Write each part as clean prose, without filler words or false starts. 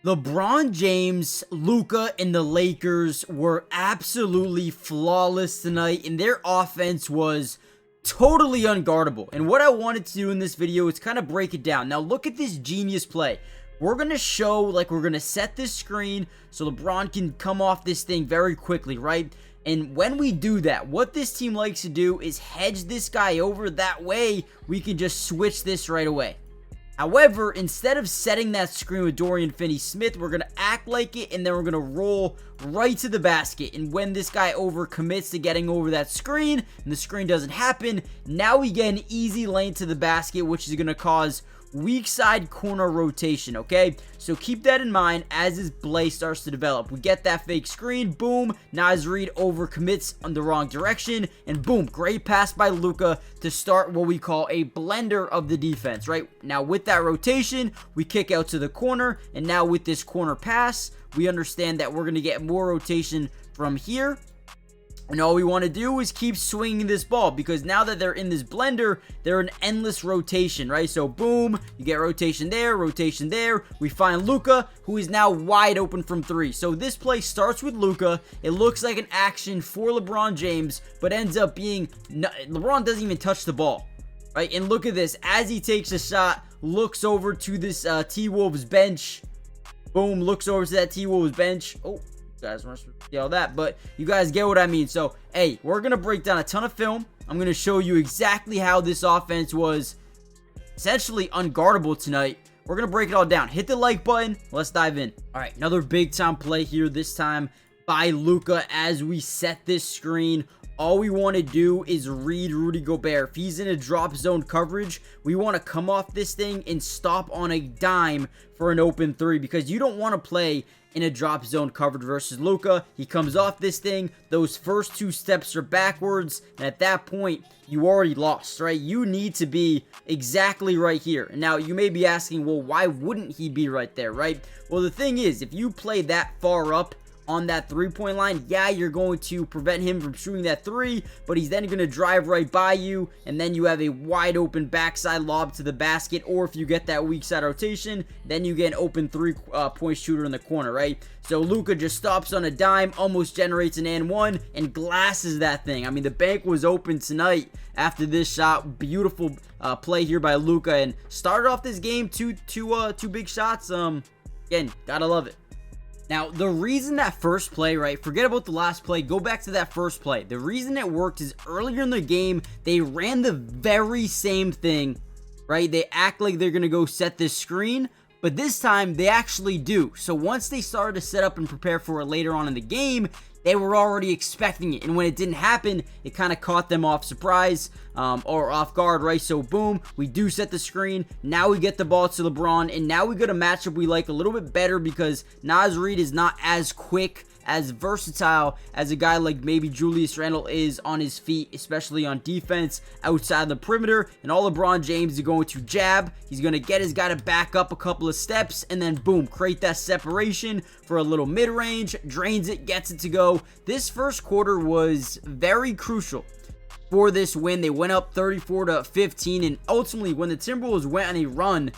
LeBron James, Luca, and the Lakers were absolutely flawless tonight, and their offense was totally unguardable. And what I wanted to do in this video is kind of break it down. Now, look at this genius play. We're going to show, we're going to set this screen so LeBron can come off this thing very quickly, right? And when we do that, what this team likes to do is hedge this guy over. That way, we can just switch this right away. However, instead of setting that screen with Dorian Finney-Smith, we're going to act like it, and then we're going to roll right to the basket. And when this guy overcommits to getting over that screen, and the screen doesn't happen, now we get an easy lane to the basket, which is going to cause weak side corner rotation, okay? So keep that in mind as this play starts to develop. We get that fake screen, boom, Naz Reid overcommits on the wrong direction, and boom, great pass by Luca to start what we call a blender of the defense, right? Now with that rotation, we kick out to the corner, and now with this corner pass, we understand that we're going to get more rotation from here. And all we want to do is keep swinging this ball, because now that they're in this blender, they're in endless rotation, right? So boom, you get rotation there, rotation there. We find Luca, who is now wide open from three. So this play starts with Luca. It looks like an action for LeBron James, but ends up being, LeBron doesn't even touch the ball, right? And look at this, as he takes a shot, looks over to this T-Wolves bench. Boom, looks over to that T-Wolves bench. Oh, guys weren't supposed to see all that, but you guys get what I mean. So hey, we're gonna break down a ton of film. I'm gonna show you exactly how this offense was essentially unguardable tonight. We're gonna break it all down. Hit the like button, let's dive in. All right, another big time play here, this time by Luca. As we set this screen, all we want to do is read Rudy Gobert. If he's in a drop zone coverage, we want to come off this thing and stop on a dime for an open three, because you don't want to play in a drop zone coverage versus Luca. He comes off this thing, those first two steps are backwards, and at that point, you already lost, right? You need to be exactly right here. And now you may be asking, well, why wouldn't he be right there, right? Well, the thing is, if you play that far up on that three-point line, yeah, you're going to prevent him from shooting that three, but he's then going to drive right by you, and then you have a wide open backside lob to the basket. Or if you get that weak side rotation, then you get an open three-point shooter in the corner, right? So Luca just stops on a dime, almost generates an and one, and glasses that thing. I mean, the bank was open tonight after this shot. Beautiful play here by Luca, and started off this game two big shots. Again, gotta love it. Now, the reason that first play, right, forget about the last play, go back to that first play. The reason it worked is earlier in the game, they ran the very same thing, right? They act like they're going to go set this screen, but this time they actually do. So once they started to set up and prepare for it later on in the game, they were already expecting it, and when it didn't happen, it kind of caught them off surprise or off guard, right? So boom, we do set the screen. Now we get the ball to LeBron, and now we got a matchup we like a little bit better, because Naz Reid is not as quick, as versatile as a guy like maybe Julius Randle is on his feet, especially on defense outside the perimeter. And all LeBron James is going to jab. He's going to get his guy to back up a couple of steps, and then boom, create that separation for a little mid-range, drains it, gets it to go. This first quarter was very crucial for this win. They went up 34-15, and ultimately when the Timberwolves went on a run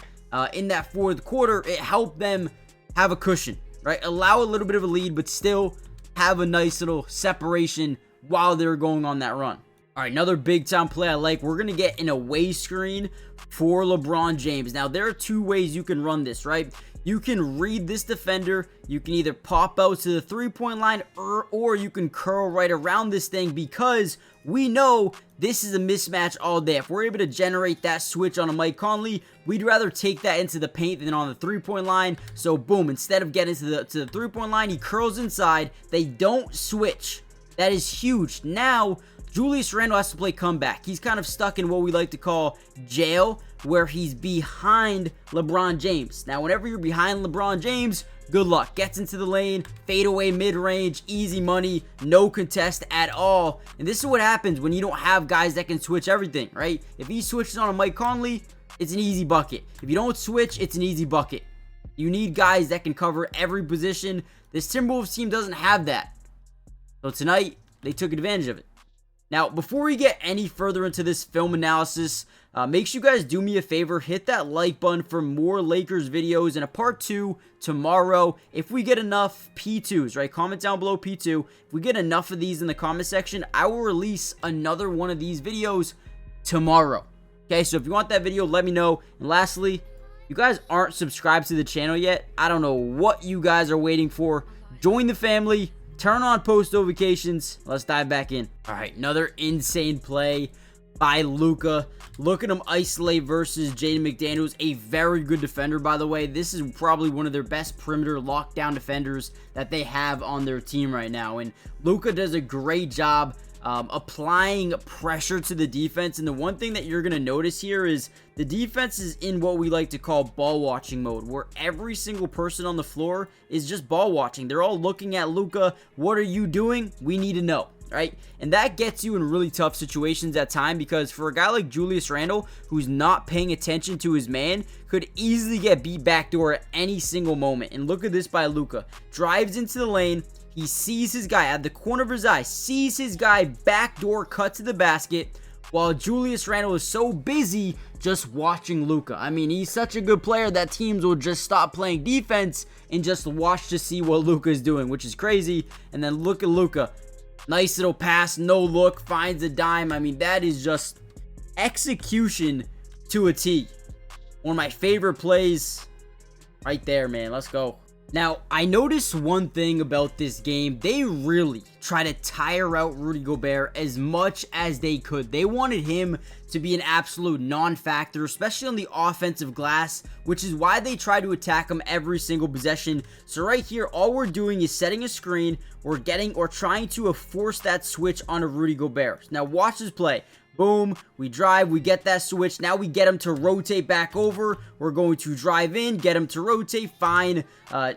in that fourth quarter, it helped them have a cushion, right? Allow a little bit of a lead, but still have a nice little separation while they're going on that run. All right, another big time play I like. We're going to get an away screen for LeBron James. Now, there are two ways you can run this, right? You can read this defender. You can either pop out to the three-point line, or you can curl right around this thing, because we know this is a mismatch all day. If we're able to generate that switch on a Mike Conley, we'd rather take that into the paint than on the three-point line. So boom, instead of getting to the three-point line, he curls inside. They don't switch. That is huge. Now, Julius Randle has to play comeback. He's kind of stuck in what we like to call jail, where he's behind LeBron James. Now, whenever you're behind LeBron James, good luck. Gets into the lane, fade away mid-range, easy money, no contest at all. And this is what happens when you don't have guys that can switch everything, right? If he switches on a Mike Conley, it's an easy bucket. If you don't switch, it's an easy bucket. You need guys that can cover every position. This Timberwolves team doesn't have that. So tonight, they took advantage of it. Now, before we get any further into this film analysis, make sure you guys do me a favor, hit that like button for more Lakers videos and a part 2 tomorrow. If we get enough P2s, right, comment down below P2. If we get enough of these in the comment section, I will release another one of these videos tomorrow. Okay, so if you want that video, let me know. And lastly, if you guys aren't subscribed to the channel yet, I don't know what you guys are waiting for. Join the family. Turn on post notifications. Let's dive back in. All right, another insane play by Luca. Look at him isolate versus Jaden McDaniels, a very good defender, by the way. This is probably one of their best perimeter lockdown defenders that they have on their team right now. And Luca does a great job applying pressure to the defense. And the one thing that you're going to notice here is the defense is in what we like to call ball watching mode, where every single person on the floor is just ball watching. They're all looking at Luca. What are you doing? We need to know. Right? And that gets you in really tough situations at time, because for a guy like Julius Randle, who's not paying attention to his man, could easily get beat backdoor at any single moment. And look at this by Luca. Drives into the lane. He sees his guy at the corner of his eye, sees his guy backdoor cut to the basket, while Julius Randle is so busy just watching Luca. I mean, he's such a good player that teams will just stop playing defense and just watch to see what Luca is doing, which is crazy. And then look at Luca. Nice little pass, no look, finds a dime. I mean, that is just execution to a T. One of my favorite plays right there, man. Let's go. Now, I noticed one thing about this game. They really try to tire out Rudy Gobert as much as they could. They wanted him to be an absolute non-factor, especially on the offensive glass, which is why they try to attack him every single possession. So right here, all we're doing is setting a screen. We're getting or trying to force that switch onto Rudy Gobert. Now, watch this play. Boom, we drive, we get that switch. Now we get him to rotate back over. We're going to drive in, get him to rotate, find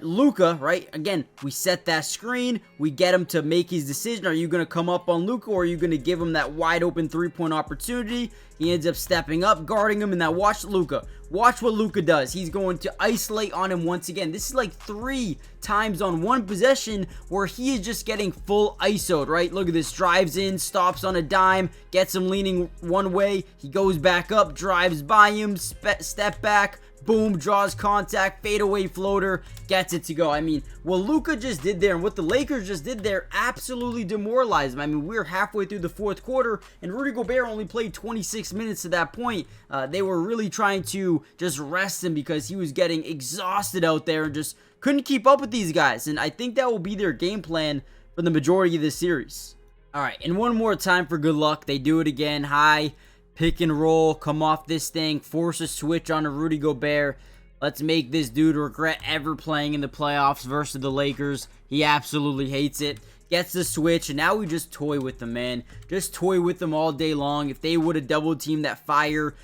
Luca, right? Again, we set that screen. We get him to make his decision. Are you going to come up on Luca, or are you going to give him that wide open three-point opportunity? He ends up stepping up, guarding him, and now watch Luca. Watch what Luca does. He's going to isolate on him once again. This is like 3 times on one possession where he is just getting full ISO'd, right? Look at this. Drives in, stops on a dime, gets him leaning one way. He goes back up, drives by him, step back, boom, draws contact, fadeaway floater, gets it to go. I mean, what Luca just did there and what the Lakers just did there absolutely demoralized him. I mean, we're halfway through the 4th quarter, and Rudy Gobert only played 26 minutes to that point. They were really trying to just rest him because he was getting exhausted out there and just couldn't keep up with these guys. And I think that will be their game plan for the majority of this series. All right, and one more time for good luck. They do it again. High pick and roll, come off this thing, force a switch on a Rudy Gobert. Let's make this dude regret ever playing in the playoffs versus the Lakers. He absolutely hates it. Gets the switch, and now we just toy with them, man. Just toy with them all day long. If they would have double-teamed that fire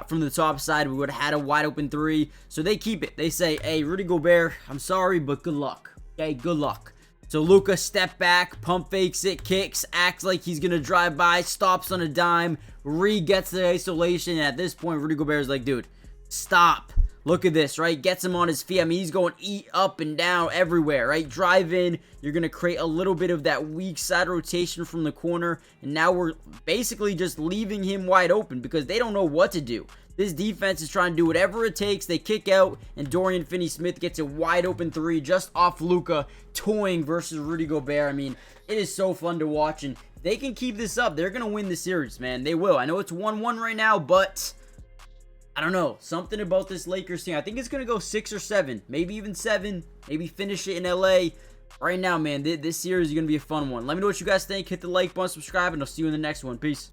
from the top side, we would have had a wide-open 3. So they keep it. They say, hey, Rudy Gobert, I'm sorry, but good luck. Okay, good luck. So Luca step back, pump fakes it, kicks, acts like he's going to drive by, stops on a dime, gets the isolation, and at this point, Rudy Gobert is like, dude, stop. Look at this, right? Gets him on his feet. I mean, he's going up and down everywhere, right? Drive in. You're going to create a little bit of that weak side rotation from the corner, and now we're basically just leaving him wide open because they don't know what to do. This defense is trying to do whatever it takes. They kick out, and Dorian Finney-Smith gets a wide open 3 just off Luca, toying versus Rudy Gobert. I mean, it is so fun to watch, and if they can keep this up, they're going to win the series, man. They will. I know it's 1-1 right now, but I don't know. Something about this Lakers team. I think it's going to go 6 or 7, maybe even 7, maybe finish it in LA. Right now, man, this series is going to be a fun one. Let me know what you guys think. Hit the like button, subscribe, and I'll see you in the next one. Peace.